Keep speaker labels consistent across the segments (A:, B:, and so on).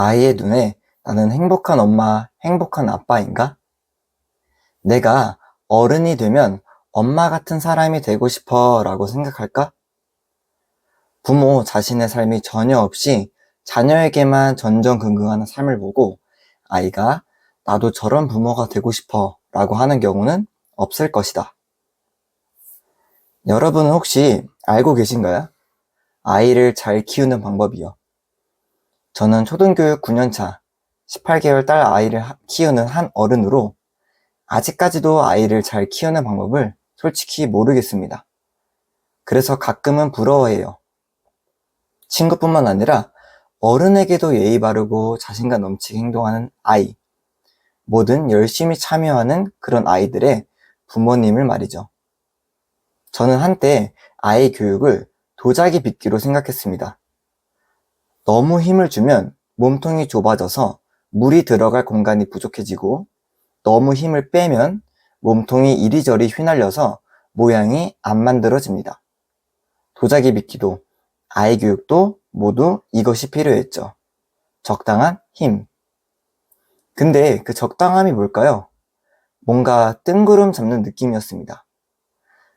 A: 아이의 눈에 나는 행복한 엄마, 행복한 아빠인가? 내가 어른이 되면 엄마 같은 사람이 되고 싶어 라고 생각할까? 부모 자신의 삶이 전혀 없이 자녀에게만 전전긍긍하는 삶을 보고 아이가 나도 저런 부모가 되고 싶어 라고 하는 경우는 없을 것이다. 여러분은 혹시 알고 계신가요? 아이를 잘 키우는 방법이요. 저는 초등교육 9년차 18개월 딸 아이를 키우는 한 어른으로 아직까지도 아이를 잘 키우는 방법을 솔직히 모르겠습니다. 그래서 가끔은 부러워해요. 친구뿐만 아니라 어른에게도 예의 바르고 자신감 넘치게 행동하는 아이, 뭐든 열심히 참여하는 그런 아이들의 부모님을 말이죠. 저는 한때 아이 교육을 도자기 빚기로 생각했습니다. 너무 힘을 주면 몸통이 좁아져서 물이 들어갈 공간이 부족해지고 너무 힘을 빼면 몸통이 이리저리 휘날려서 모양이 안 만들어집니다. 도자기 빚기도 아이 교육도 모두 이것이 필요했죠. 적당한 힘. 근데 그 적당함이 뭘까요? 뭔가 뜬구름 잡는 느낌이었습니다.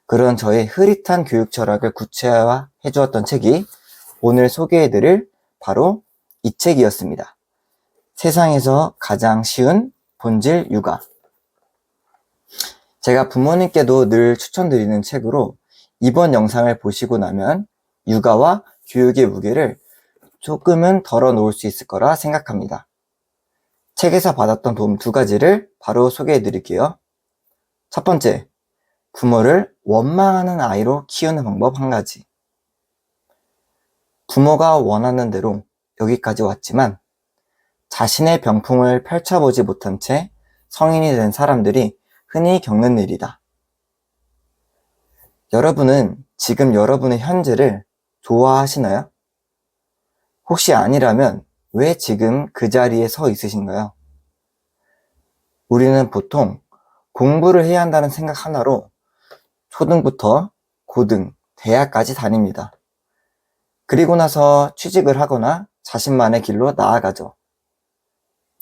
A: 그런 저의 흐릿한 교육 철학을 구체화해 주었던 책이 오늘 소개해드릴 바로 이 책이었습니다. 세상에서 가장 쉬운 본질 육아. 제가 부모님께도 늘 추천드리는 책으로 이번 영상을 보시고 나면 육아와 교육의 무게를 조금은 덜어놓을 수 있을 거라 생각합니다. 책에서 받았던 도움 2가지를 바로 소개해 드릴게요. 첫 번째, 부모를 원망하는 아이로 키우는 방법 1가지. 부모가 원하는 대로 여기까지 왔지만 자신의 병풍을 펼쳐보지 못한 채 성인이 된 사람들이 흔히 겪는 일이다. 여러분은 지금 여러분의 현재를 좋아하시나요? 혹시 아니라면 왜 지금 그 자리에 서 있으신가요? 우리는 보통 공부를 해야 한다는 생각 하나로 초등부터 고등, 대학까지 다닙니다. 그리고 나서 취직을 하거나 자신만의 길로 나아가죠.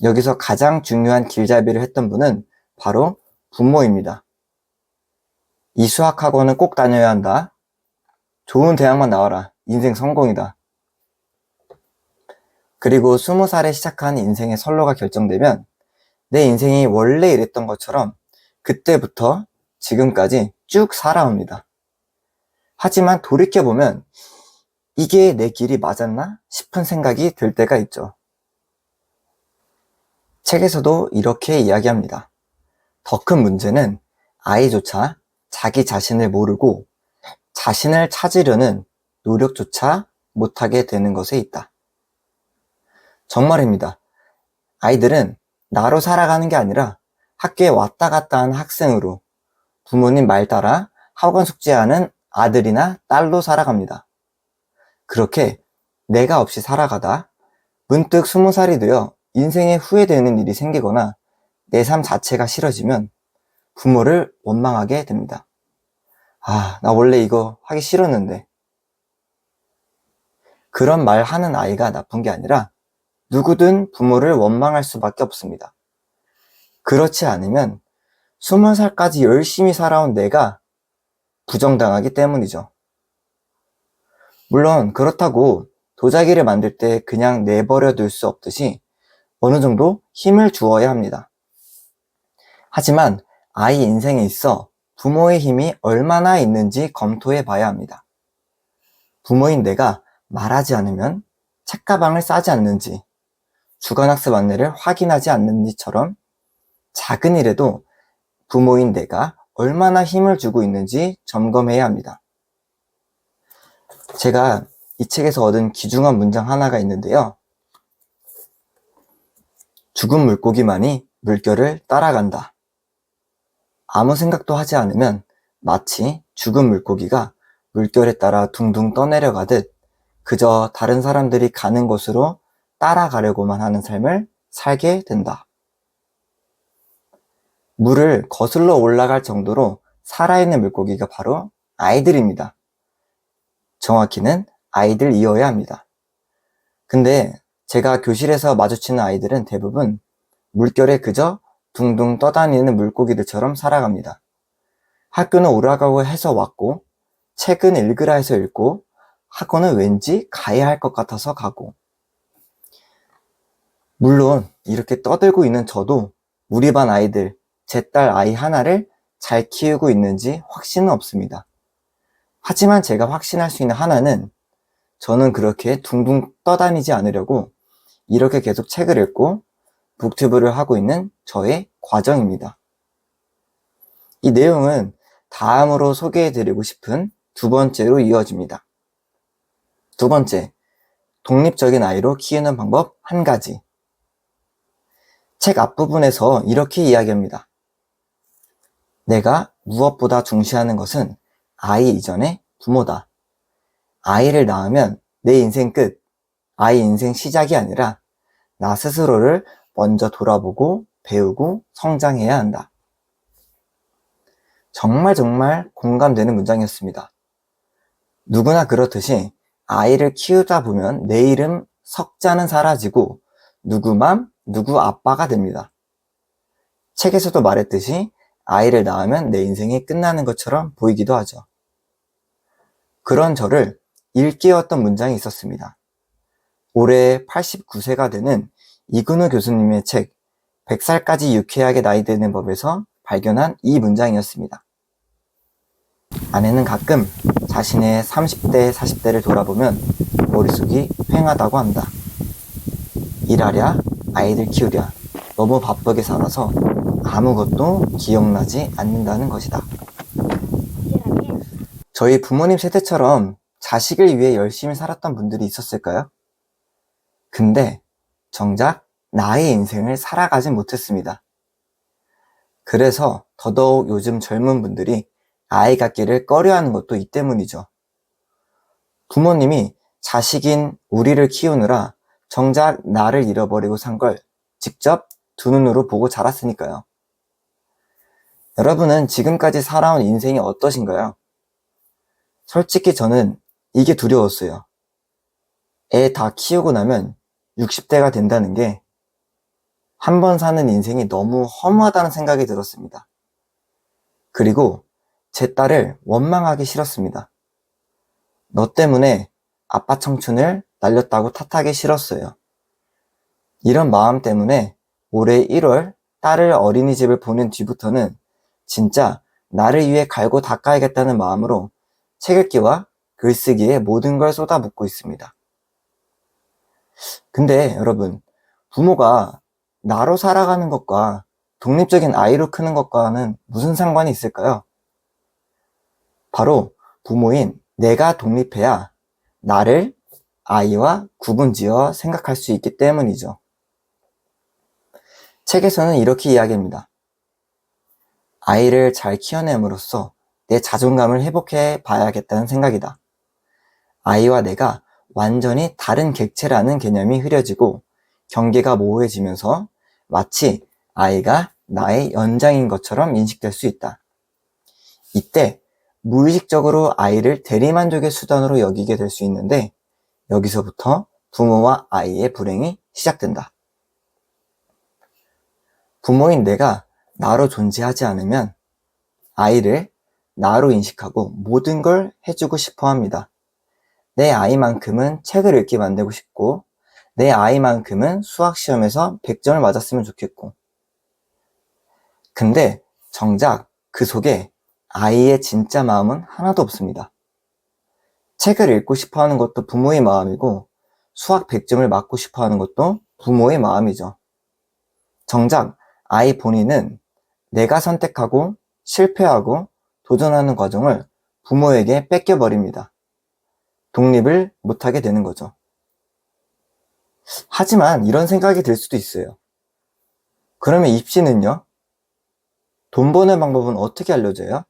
A: 여기서 가장 중요한 길잡이를 했던 분은 바로 부모입니다. 이 수학학원은 꼭 다녀야 한다. 좋은 대학만 나와라. 인생 성공이다. 그리고 20살에 시작한 인생의 선로가 결정되면 내 인생이 원래 이랬던 것처럼 그때부터 지금까지 쭉 살아옵니다. 하지만 돌이켜보면 이게 내 길이 맞았나 싶은 생각이 들 때가 있죠. 책에서도 이렇게 이야기합니다. 더 큰 문제는 아이조차 자기 자신을 모르고 자신을 찾으려는 노력조차 못하게 되는 것에 있다. 정말입니다. 아이들은 나로 살아가는 게 아니라 학교에 왔다 갔다 하는 학생으로 부모님 말 따라 학원 숙제하는 아들이나 딸로 살아갑니다. 그렇게 내가 없이 살아가다 문득 20살이 되어 인생에 후회되는 일이 생기거나 내 삶 자체가 싫어지면 부모를 원망하게 됩니다. 아, 나 원래 이거 하기 싫었는데. 그런 말 하는 아이가 나쁜 게 아니라 누구든 부모를 원망할 수밖에 없습니다. 그렇지 않으면 20살까지 열심히 살아온 내가 부정당하기 때문이죠. 물론 그렇다고 도자기를 만들 때 그냥 내버려 둘 수 없듯이 어느 정도 힘을 주어야 합니다. 하지만 아이 인생에 있어 부모의 힘이 얼마나 있는지 검토해 봐야 합니다. 부모인 내가 말하지 않으면 책가방을 싸지 않는지, 주간학습 안내를 확인하지 않는지처럼 작은 일에도 부모인 내가 얼마나 힘을 주고 있는지 점검해야 합니다. 제가 이 책에서 얻은 귀중한 문장 하나가 있는데요. 죽은 물고기만이 물결을 따라간다. 아무 생각도 하지 않으면 마치 죽은 물고기가 물결에 따라 둥둥 떠내려가듯 그저 다른 사람들이 가는 곳으로 따라가려고만 하는 삶을 살게 된다. 물을 거슬러 올라갈 정도로 살아있는 물고기가 바로 아이들입니다. 정확히는 아이들이어야 합니다. 근데 제가 교실에서 마주치는 아이들은 대부분 물결에 그저 둥둥 떠다니는 물고기들처럼 살아갑니다. 학교는 오라가고 해서 왔고, 책은 읽으라 해서 읽고, 학원은 왠지 가야 할 것 같아서 가고. 물론 이렇게 떠들고 있는 저도 우리 반 아이들, 제 딸 아이 하나를 잘 키우고 있는지 확신은 없습니다. 하지만 제가 확신할 수 있는 하나는 저는 그렇게 둥둥 떠다니지 않으려고 이렇게 계속 책을 읽고 북튜브를 하고 있는 저의 과정입니다. 이 내용은 다음으로 소개해드리고 싶은 두 번째로 이어집니다. 두 번째, 독립적인 아이로 키우는 방법 한 가지. 책 앞부분에서 이렇게 이야기합니다. 내가 무엇보다 중시하는 것은 아이 이전의 부모다. 아이를 낳으면 내 인생 끝, 아이 인생 시작이 아니라 나 스스로를 먼저 돌아보고 배우고 성장해야 한다. 정말 공감되는 문장이었습니다. 누구나 그렇듯이 아이를 키우다 보면 내 이름 석자는 사라지고 누구 맘, 누구 아빠가 됩니다. 책에서도 말했듯이 아이를 낳으면 내 인생이 끝나는 것처럼 보이기도 하죠. 그런 저를 일깨웠던 문장이 있었습니다. 올해 89세가 되는 이근우 교수님의 책 100살까지 유쾌하게 나이 드는 법에서 발견한 이 문장이었습니다. 아내는 가끔 자신의 30대, 40대를 돌아보면 머릿속이 휑하다고 한다. 일하랴, 아이들 키우랴, 너무 바쁘게 살아서 아무것도 기억나지 않는다는 것이다. 저희 부모님 세대처럼 자식을 위해 열심히 살았던 분들이 있었을까요? 근데 정작 나의 인생을 살아가진 못했습니다. 그래서 더더욱 요즘 젊은 분들이 아이 갖기를 꺼려하는 것도 이 때문이죠. 부모님이 자식인 우리를 키우느라 정작 나를 잃어버리고 산 걸 직접 두 눈으로 보고 자랐으니까요. 여러분은 지금까지 살아온 인생이 어떠신가요? 솔직히 저는 이게 두려웠어요. 애 다 키우고 나면 60대가 된다는 게 한 번 사는 인생이 너무 허무하다는 생각이 들었습니다. 그리고 제 딸을 원망하기 싫었습니다. 너 때문에 아빠 청춘을 날렸다고 탓하기 싫었어요. 이런 마음 때문에 올해 1월 딸을 어린이집을 보낸 뒤부터는 진짜 나를 위해 갈고 닦아야겠다는 마음으로 책 읽기와 글쓰기에 모든 걸 쏟아붓고 있습니다. 근데 여러분, 부모가 나로 살아가는 것과 독립적인 아이로 크는 것과는 무슨 상관이 있을까요? 바로 부모인 내가 독립해야 나를 아이와 구분지어 생각할 수 있기 때문이죠. 책에서는 이렇게 이야기합니다. 아이를 잘 키워냄으로써 내 자존감을 회복해 봐야겠다는 생각이다. 아이와 내가 완전히 다른 객체라는 개념이 흐려지고 경계가 모호해지면서 마치 아이가 나의 연장인 것처럼 인식될 수 있다. 이때 무의식적으로 아이를 대리만족의 수단으로 여기게 될 수 있는데 여기서부터 부모와 아이의 불행이 시작된다. 부모인 내가 나로 존재하지 않으면 아이를 나로 인식하고 모든 걸 해주고 싶어 합니다. 내 아이만큼은 책을 읽게 만들고 싶고 내 아이만큼은 수학시험에서 100점을 맞았으면 좋겠고 근데 정작 그 속에 아이의 진짜 마음은 하나도 없습니다. 책을 읽고 싶어 하는 것도 부모의 마음이고 수학 100점을 맞고 싶어 하는 것도 부모의 마음이죠. 정작 아이 본인은 내가 선택하고 실패하고 도전하는 과정을 부모에게 뺏겨버립니다. 독립을 못하게 되는 거죠. 하지만 이런 생각이 들 수도 있어요. 그러면 입시는요? 돈 버는 방법은 어떻게 알려져요?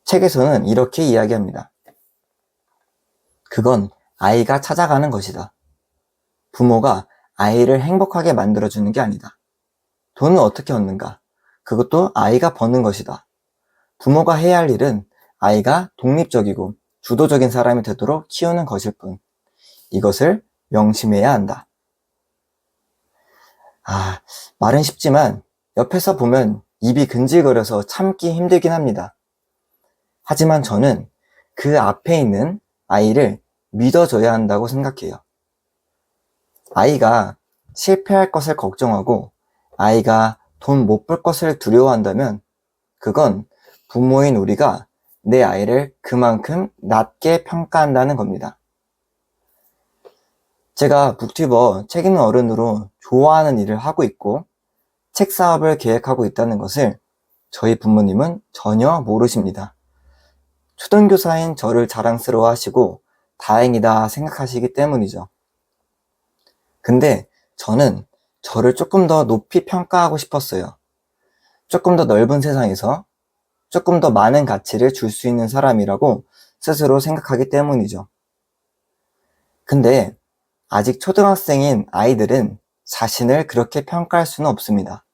A: 책에서는 이렇게 이야기합니다. 그건 아이가 찾아가는 것이다. 부모가 아이를 행복하게 만들어주는 게 아니다. 돈은 어떻게 얻는가? 그것도 아이가 버는 것이다. 부모가 해야 할 일은 아이가 독립적이고 주도적인 사람이 되도록 키우는 것일 뿐. 이것을 명심해야 한다. 말은 쉽지만 옆에서 보면 입이 근질거려서 참기 힘들긴 합니다. 하지만 저는 그 앞에 있는 아이를 믿어줘야 한다고 생각해요. 아이가 실패할 것을 걱정하고 아이가 돈 못 벌 것을 두려워한다면 그건 부모인 우리가 내 아이를 그만큼 낮게 평가한다는 겁니다. 제가 북튜버 책 읽는 어른으로 좋아하는 일을 하고 있고 책 사업을 계획하고 있다는 것을 저희 부모님은 전혀 모르십니다. 초등교사인 저를 자랑스러워 하시고 다행이다 생각하시기 때문이죠. 근데 저는 저를 조금 더 높이 평가하고 싶었어요. 조금 더 넓은 세상에서 조금 더 많은 가치를 줄 수 있는 사람이라고 스스로 생각하기 때문이죠. 근데 아직 초등학생인 아이들은 자신을 그렇게 평가할 수는 없습니다.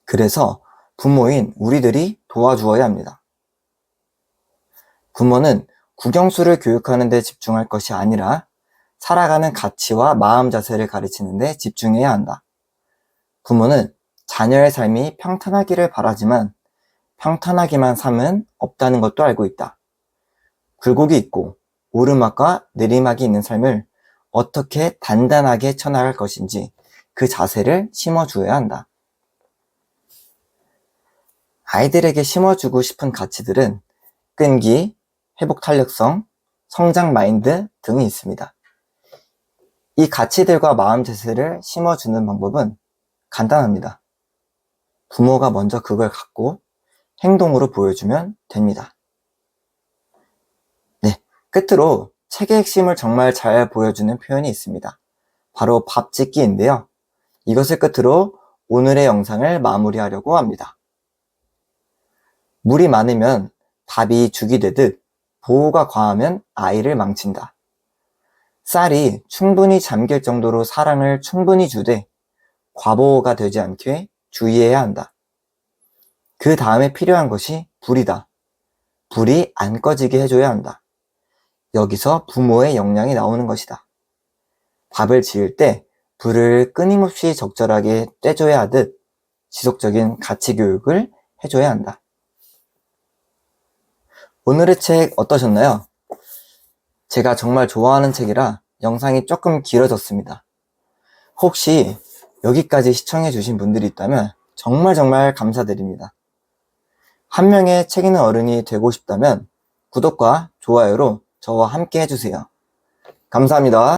A: 그래서 부모인 우리들이 도와주어야 합니다. 부모는 국영수를 교육하는 데 집중할 것이 아니라 살아가는 가치와 마음 자세를 가르치는 데 집중해야 한다. 부모는 자녀의 삶이 평탄하기를 바라지만 평탄하기만 삶은 없다는 것도 알고 있다. 굴곡이 있고 오르막과 내리막이 있는 삶을 어떻게 단단하게 쳐나갈 것인지 그 자세를 심어주어야 한다. 아이들에게 심어주고 싶은 가치들은 끈기, 회복 탄력성, 성장 마인드 등이 있습니다. 이 가치들과 마음 자세를 심어주는 방법은 간단합니다. 부모가 먼저 그걸 갖고 행동으로 보여주면 됩니다. 네, 끝으로 책의 핵심을 정말 잘 보여주는 표현이 있습니다. 바로 밥 짓기인데요. 이것을 끝으로 오늘의 영상을 마무리하려고 합니다. 물이 많으면 밥이 죽이 되듯 보호가 과하면 아이를 망친다. 쌀이 충분히 잠길 정도로 사랑을 충분히 주되 과보호가 되지 않게 주의해야 한다. 그 다음에 필요한 것이 불이다. 불이 안 꺼지게 해줘야 한다. 여기서 부모의 역량이 나오는 것이다. 밥을 지을 때 불을 끊임없이 적절하게 떼줘야 하듯 지속적인 가치 교육을 해줘야 한다. 오늘의 책 어떠셨나요? 제가 정말 좋아하는 책이라 영상이 조금 길어졌습니다. 혹시 여기까지 시청해주신 분들이 있다면 정말 감사드립니다. 한 명의 책 읽는 어른이 되고 싶다면 구독과 좋아요로 저와 함께 해주세요. 감사합니다.